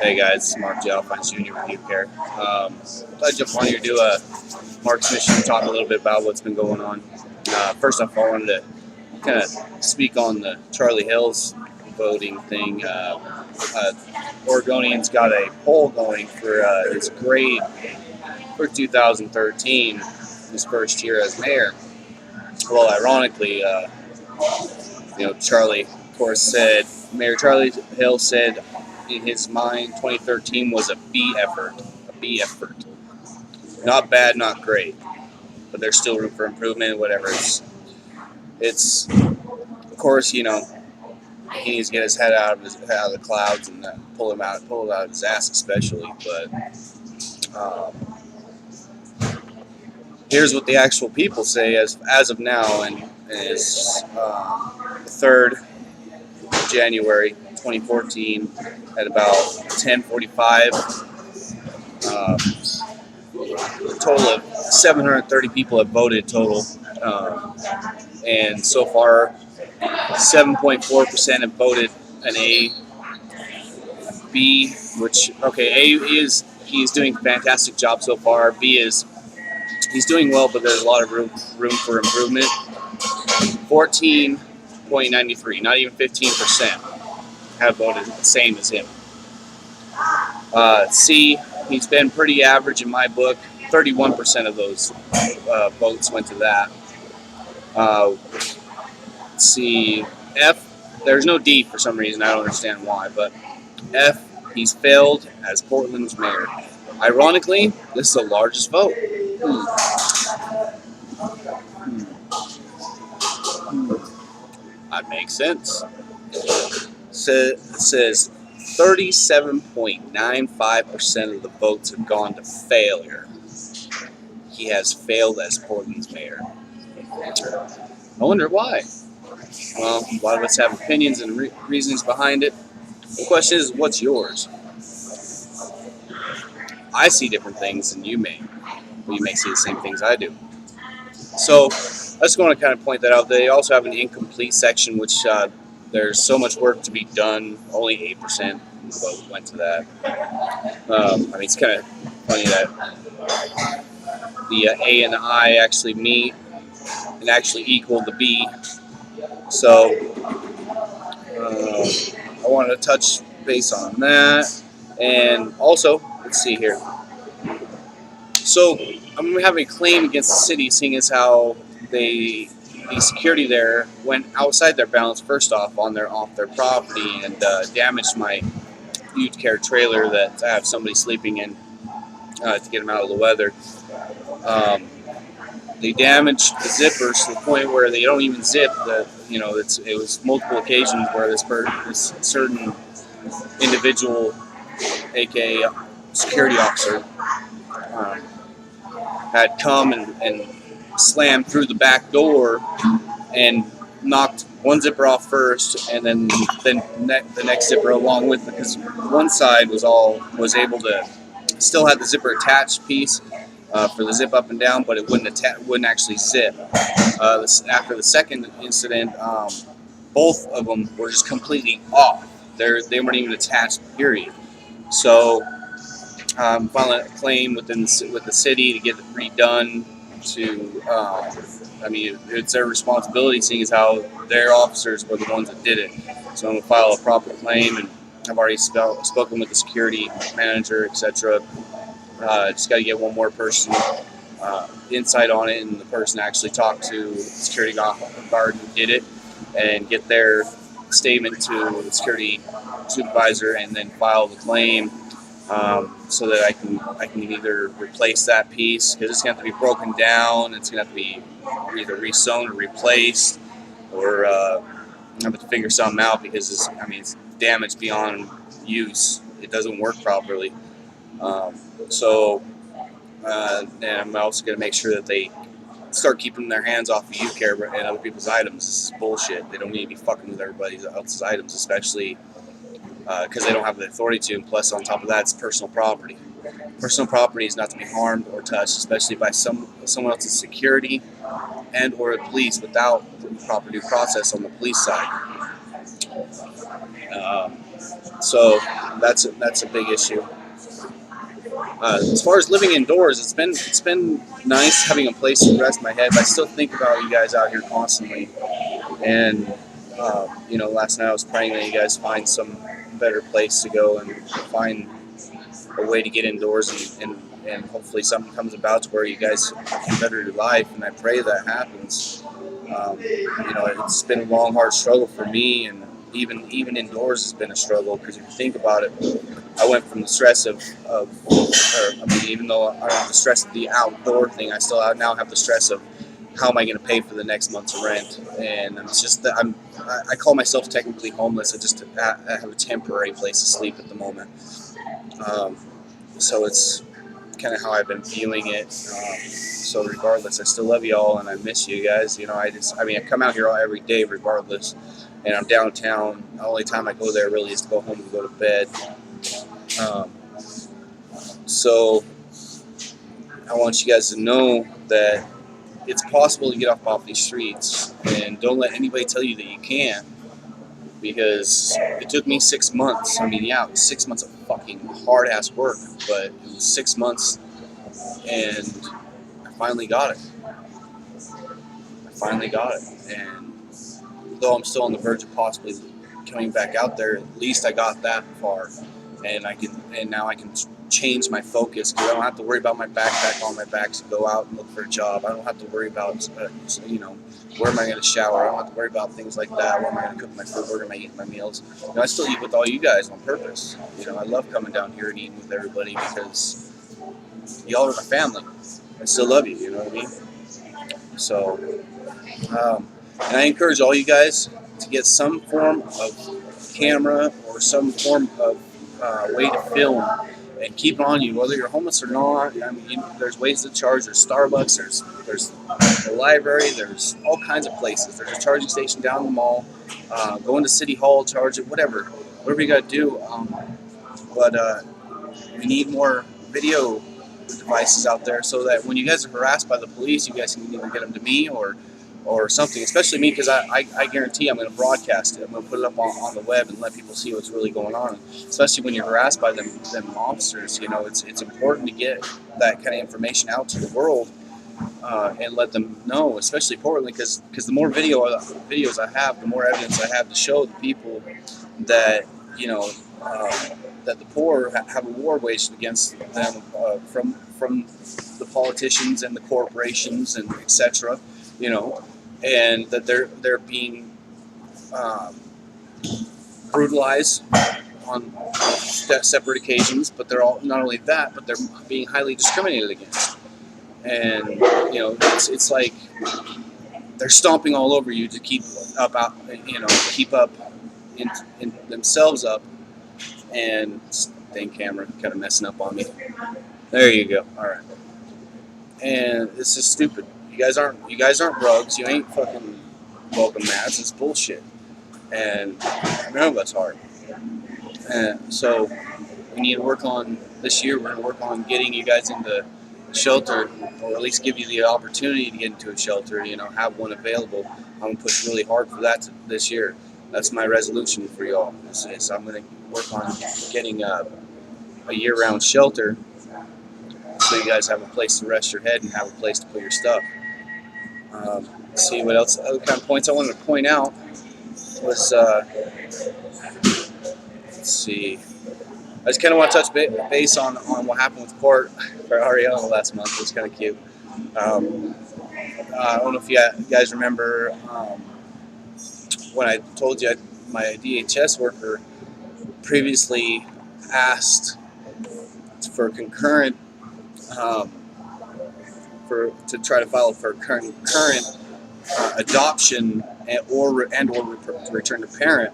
Hey guys, it's Mark J. Hofheins Jr. with UCARE. I'd jump on here to do a Mark's mission, talk a little bit about what's been going on. First off, I wanted to kind of speak on the Charlie Hills voting thing. Oregonian's got a poll going for his grade for 2013, his first year as mayor. Well, ironically, Charlie, of course, said, Mayor Charlie Hill said in his mind 2013 was a B effort. Not bad, not great, but there's still room for improvement, whatever. It's of course, he needs to get his head out of the clouds and pull it out of his ass, especially. But here's what the actual people say as of now, and it's 3rd January 2014 at about 10:45. A total of 730 people have voted total, and so far 7.4% have voted an A. B, which A is he's doing a fantastic job so far. B is he's doing well, but there's a lot of room for improvement. 14.93, not even 15%, have voted the same as him. C, he's been pretty average in my book. 31% of those votes went to that. C, F, there's no D for some reason. I don't understand why, but F, he's failed as Portland's mayor. Ironically, this is the largest vote. That makes sense. It says 37.95% of the votes have gone to failure. He has failed as Portland's mayor. I wonder why. Well, a lot of us have opinions and reasons behind it. The question is, what's yours? I see different things than you may. Well, you may see the same things I do. So I just want to kind of point that out. They also have an incomplete section, which there's so much work to be done. Only 8% vote went to that. It's kind of funny that the A and the I actually meet and actually equal the B. So I wanted to touch base on that. And also, let's see here. So I'm having a claim against the city, seeing as how the security there went outside their bounds. First off, off their property, and damaged my UCARE trailer that I have somebody sleeping in to get them out of the weather. They damaged the zippers to the point where they don't even zip. It was multiple occasions where this certain individual, aka security officer, had come and slammed through the back door and knocked one zipper off first, and then the next zipper along with, because one side was able to still have the zipper attached piece for the zip up and down, but it wouldn't actually zip. After the second incident, both of them were just completely off. They weren't even attached, period. So filing a claim with the city to get it redone. It's their responsibility, seeing as how their officers were the ones that did it. So I'm going to file a proper claim, and I've already spoken with the security manager, etc. Just got to get one more person insight on it, and the person actually talked to the security guard who did it, and get their statement to the security supervisor, and then file the claim. So that I can either replace that piece, because it's going to have to be broken down. It's going to have to be either re-sewn or replaced, or I have to figure something out, because it's damaged beyond use. It doesn't work properly. And I'm also going to make sure that they start keeping their hands off of UCARE and other people's items. This is bullshit. They don't need to be fucking with everybody else's items, especially because they don't have the authority to, and plus on top of that, it's personal property. Personal property is not to be harmed or touched, especially by someone else's security and or the police, without the proper due process on the police side. So that's a big issue. As far as living indoors, it's been nice having a place to rest my head. But I still think about you guys out here constantly. And last night I was praying that you guys find some better place to go and find a way to get indoors, and hopefully something comes about to where you guys can better your life. And I pray that happens. It's been a long, hard struggle for me, and even indoors has been a struggle, because if you think about it, I went from the stress even though I don't have the stress of the outdoor thing, I still now have the stress of how am I going to pay for the next month's rent. And it's just that I call myself technically homeless. I have a temporary place to sleep at the moment. So it's kind of how I've been viewing it. So regardless, I still love y'all and I miss you guys. I come out here every day regardless, and I'm downtown. The only time I go there really is to go home and go to bed. So I want you guys to know that it's possible to get off these streets, and don't let anybody tell you that you can't, because it took me 6 months. It was 6 months of fucking hard ass work, but it was 6 months, and I finally got it. And though I'm still on the verge of possibly coming back out there, at least I got that far, and now I can change my focus, because I don't have to worry about my backpack on my back to go out and look for a job. I don't have to worry about where am I going to shower. I don't have to worry about things like that. Where am I going to cook my food? Where am I eating my meals? I still eat with all you guys on purpose. I love coming down here and eating with everybody, because y'all are my family. I still love you. You know what I mean? So and I encourage all you guys to get some form of camera or some form of way to film and keep it on you, whether you're homeless or not. There's ways to charge. There's Starbucks, there's the library, there's all kinds of places. There's a charging station down the mall. Go into City Hall, charge it, whatever you got to do. But we need more video devices out there, so that when you guys are harassed by the police, you guys can either get them to me or something, especially me, because I guarantee I'm going to broadcast it. I'm going to put it up on the web and let people see what's really going on, especially when you're harassed by them officers. It's important to get that kind of information out to the world, and let them know, especially Portland, because the more videos I have, the more evidence I have to show the people that that the poor have a war waged against them from the politicians and the corporations and etc. And that they're being brutalized on separate occasions, but they're all not only that, but they're being highly discriminated against. And it's like they're stomping all over you to keep up in themselves up. And dang camera kind of messing up on me. There you go. All right. And this is stupid. You guys aren't rugs. You ain't fucking welcome mats. It's bullshit. And none of us are. And so we need to work on this year. We're going to work on getting you guys into shelter, or at least give you the opportunity to get into a shelter. Have one available. I'm going to push really hard for that this year. That's my resolution for y'all. I'm going to work on getting a year-round shelter, so you guys have a place to rest your head and have a place to put your stuff. Let's see what else. Other kind of points I wanted to point out was, let's see. I just kind of want to touch base on what happened with court for Ariella last month. It was kind of cute. I don't know if you guys remember when I told you my DHS worker previously asked for concurrent to try to file for current adoption or return to parent.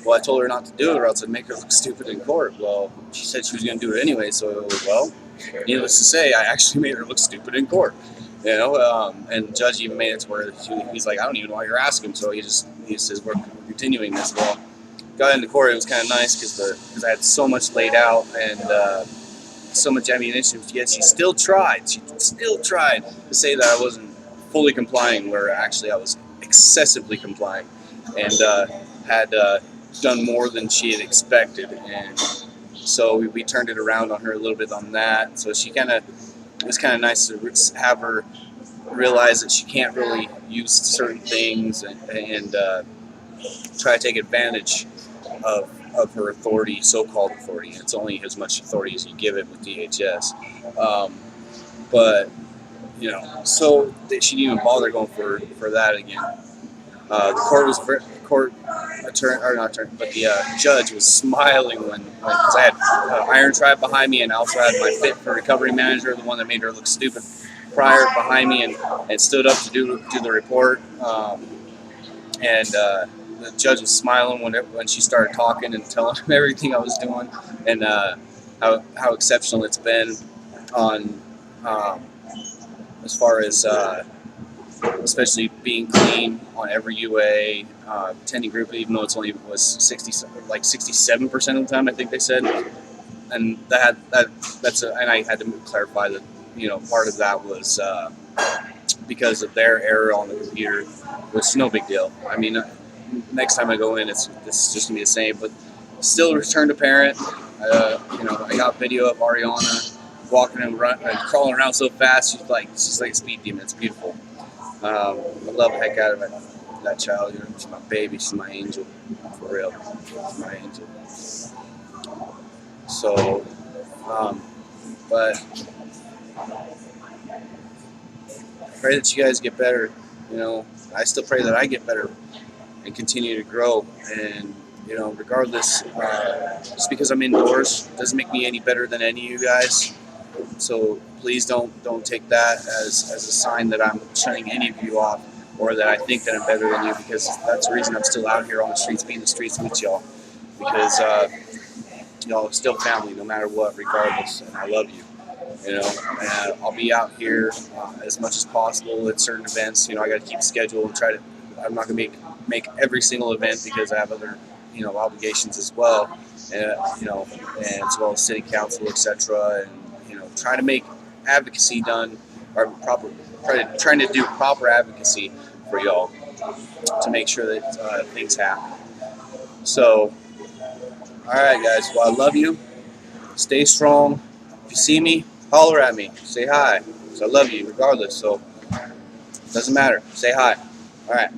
Well, I told her not to do it, or else I'd make her look stupid in court. Well, she said she was going to do it anyway, so needless to say, I actually made her look stupid in court. And the judge even made it to where he's like, I don't even know why you're asking. So he says, we're continuing this. Well, got into court. It was kind of nice because I had so much laid out and so much ammunition. Yet she still tried. She still tried to say that I wasn't fully complying, where actually I was excessively complying, and had done more than she had expected, and so we turned it around on her a little bit on that. So it was kind of nice to have her realize that she can't really use certain things and try to take advantage of her authority, so-called authority. It's only as much authority as you give it with DHS. But so she didn't even bother going for that again. The court attorney, or not attorney, but the judge was smiling when because I had Iron Tribe behind me, and I also had my Fit for Recovery manager, the one that made her look stupid prior, behind me, and stood up to do the report. And the judge was smiling when she started talking and telling him everything I was doing, and how exceptional it's been on as far as especially being clean on every UA, attending group, even though it's only was 67% of the time, I think they said, and and I had to clarify that part of that was because of their error on the computer, which is no big deal. I mean, next time I go in, it's just gonna be the same, but still return to parent. I got video of Ariana walking and crawling around so fast. She's like a speed demon. It's beautiful. I love the heck out of that child. She's my baby. She's my angel, for real. She's my angel. So, but pray that you guys get better. I still pray that I get better and continue to grow. And regardless, just because I'm indoors doesn't make me any better than any of you guys. So please don't take that as a sign that I'm shutting any of you off, or that I think that I'm better than you, because that's the reason I'm still out here on the streets, being the streets with y'all, because y'all are still family no matter what, regardless, and I love you. And I'll be out here as much as possible at certain events. I got to keep a schedule and I'm not gonna make every single event, because I have other obligations as well, and as well as city council, etc. And trying to make advocacy done, or trying to do proper advocacy for y'all to make sure that things happen. So, all right, guys. Well, I love you. Stay strong. If you see me, holler at me. Say hi. So I love you regardless. So it doesn't matter. Say hi. All right.